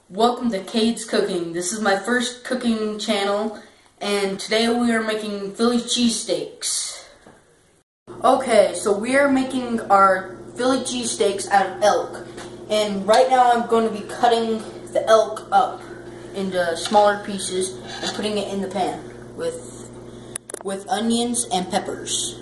Welcome to Kades Cooking. This is my first cooking channel, and today we are making Philly cheesesteaks. Okay, so we are making our Philly cheesesteaks out of elk, and right now I'm going to be cutting the elk up into smaller pieces and putting it in the pan with onions and peppers.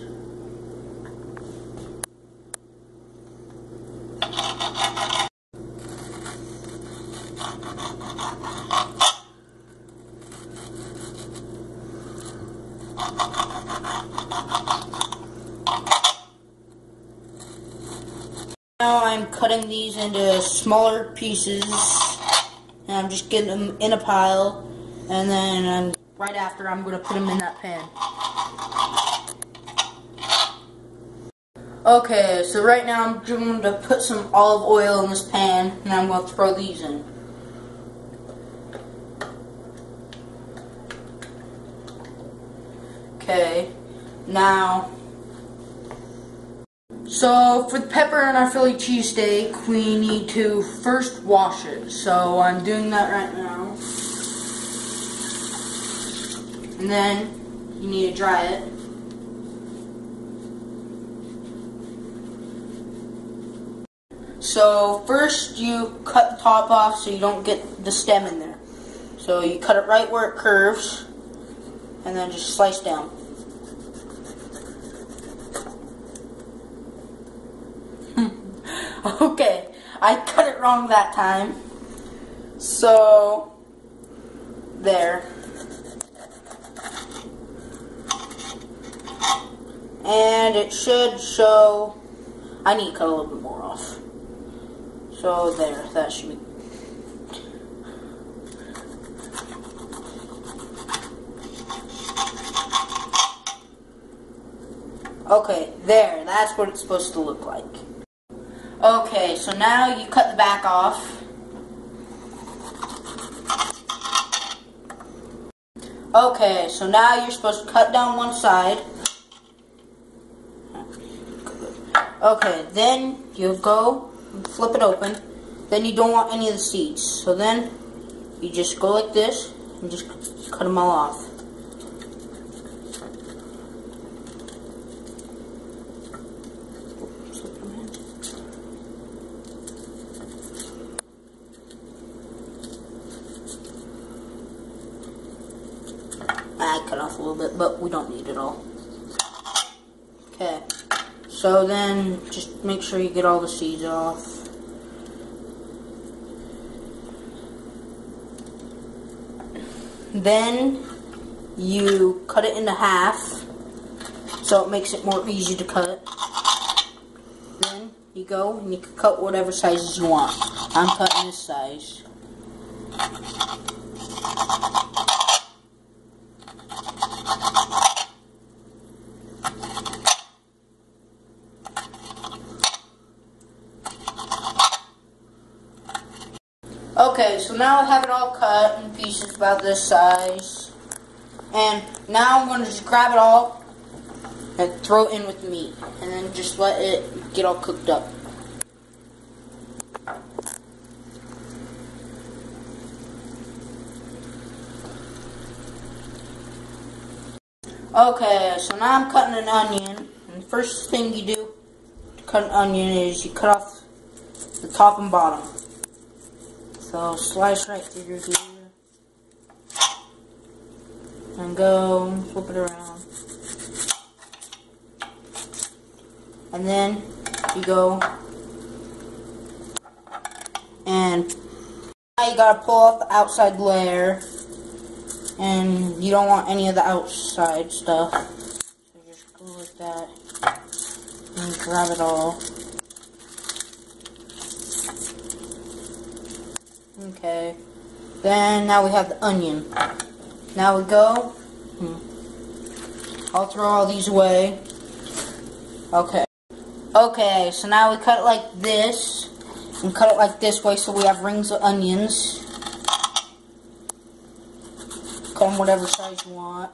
Now I'm cutting these into smaller pieces, and I'm just getting them in a pile, and then right after I'm going to put them in that pan. Okay, so right now I'm going to put some olive oil in this pan, and I'm going to throw these in. Okay, now, so for the pepper in our Philly cheesesteak, we need to first wash it. So I'm doing that right now. And then you need to dry it. So first you cut the top off so you don't get the stem in there. So you cut it right where it curves, and then just slice down. Okay, I cut it wrong that time. So, there. And it should show, I need to cut a little bit more off. So there, that should be. Okay, there, that's what it's supposed to look like. Okay, so now you cut the back off. Okay, so now you're supposed to cut down one side. Okay, then you go and flip it open. Then you don't want any of the seeds. So then you just go like this and just cut them all off. I cut off a little bit, but we don't need it all. Okay, so then just make sure you get all the seeds off. Then you cut it into half, so it makes it more easy to cut. Then you go and you can cut whatever sizes you want. I'm cutting this size. Okay, so now I have it all cut in pieces about this size. And now I'm going to just grab it all and throw it in with the meat. And then just let it get all cooked up. Okay, so now I'm cutting an onion. And the first thing you do to cut an onion is you cut off the top and bottom. So slice right through here, and go flip it around, and then you go, and now you gotta pull off the outside layer, and you don't want any of the outside stuff, so just go like that, and grab it all. Okay, then now we have the onion. Now we go, I'll throw all these away. Okay, so now we cut it like this, and cut it like this way so we have rings of onions. Cut them whatever size you want.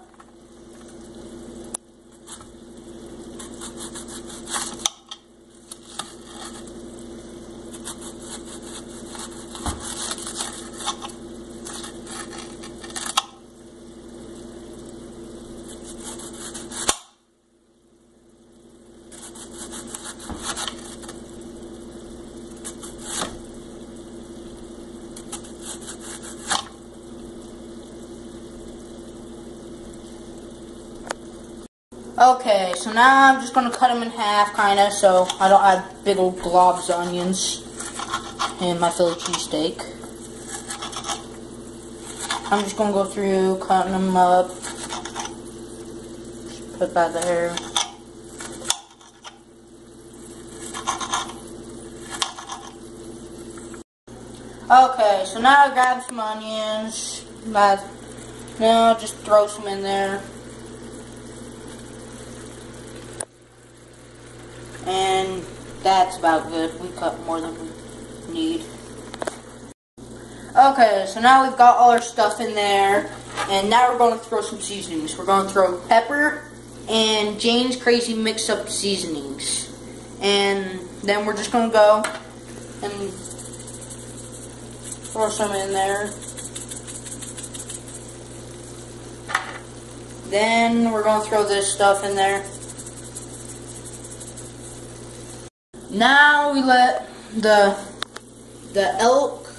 Okay, so now I'm just going to cut them in half, kind of, so I don't add big old globs of onions in my Philly cheesesteak. I'm just going to go through cutting them up. Just put that there. Okay, so now I grab some onions. Now just throw some in there. And that's about good. We cut more than we need. Okay, so now we've got all our stuff in there. And now we're going to throw some seasonings. We're going to throw pepper and Jane's Crazy Mix-Up seasonings. And then we're just going to go and throw some in there. Then we're going to throw this stuff in there. Now we let the elk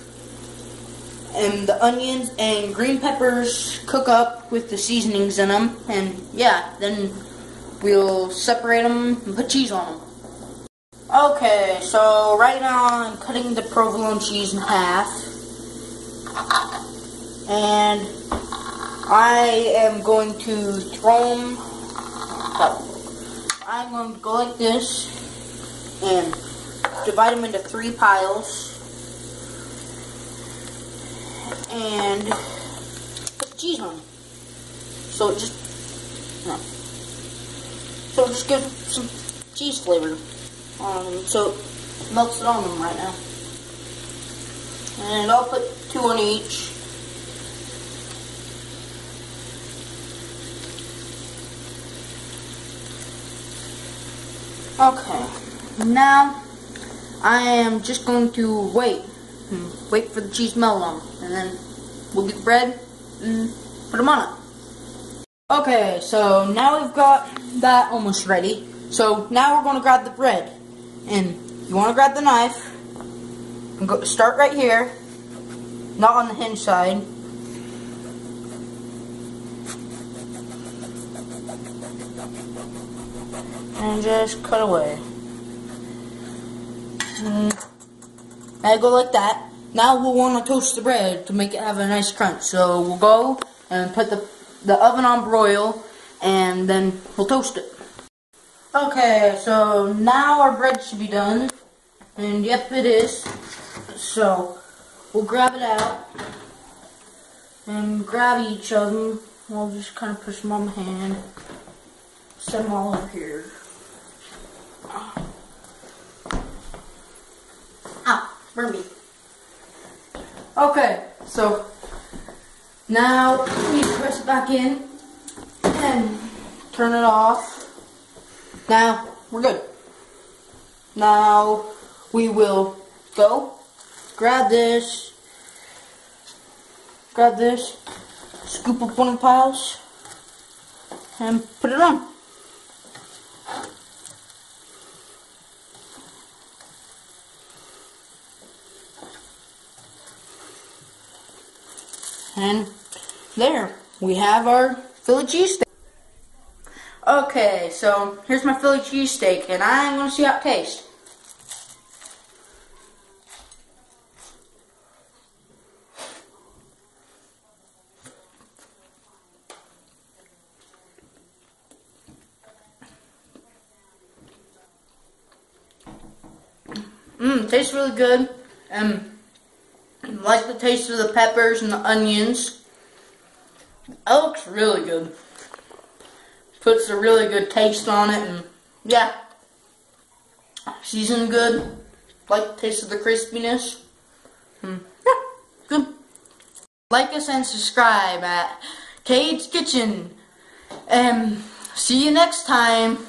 and the onions and green peppers cook up with the seasonings in them. And yeah, then we'll separate them and put cheese on them. Okay, so right now I'm cutting the provolone cheese in half. And I am going to throw them. I'm going to go like this and divide them into 3 piles. And put the cheese on them. So it just gives some cheese flavor on them. So it melts it on them right now. And I'll put 2 on each. Okay, now I am just going to wait for the cheese to melt on, and then we'll get the bread and put them on it. Okay, so now we've got that almost ready. So now we're going to grab the bread, and you want to grab the knife and start right here, not on the hinge side. And just cut away. And I go like that. Now we'll want to toast the bread to make it have a nice crunch. So we'll go and put the oven on broil, and then we'll toast it. Okay, so now our bread should be done. And yep, it is. So we'll grab it out and grab each of them. I'll just kind of push them on my hand. Set them all over here. Ow, burn me. Okay, so now we press it back in and turn it off. Now we're good. Now we will go grab this, scoop up one of the piles, and put it on. And there, we have our Philly cheesesteak. Okay, so here's my Philly cheesesteak, and I'm going to see how it tastes. Tastes really good. Like the taste of the peppers and the onions. That looks really good. Puts a really good taste on it, and yeah, seasoned good. Like the taste of the crispiness. Yeah, good. Like us and subscribe at Kade's Kitchen. See you next time.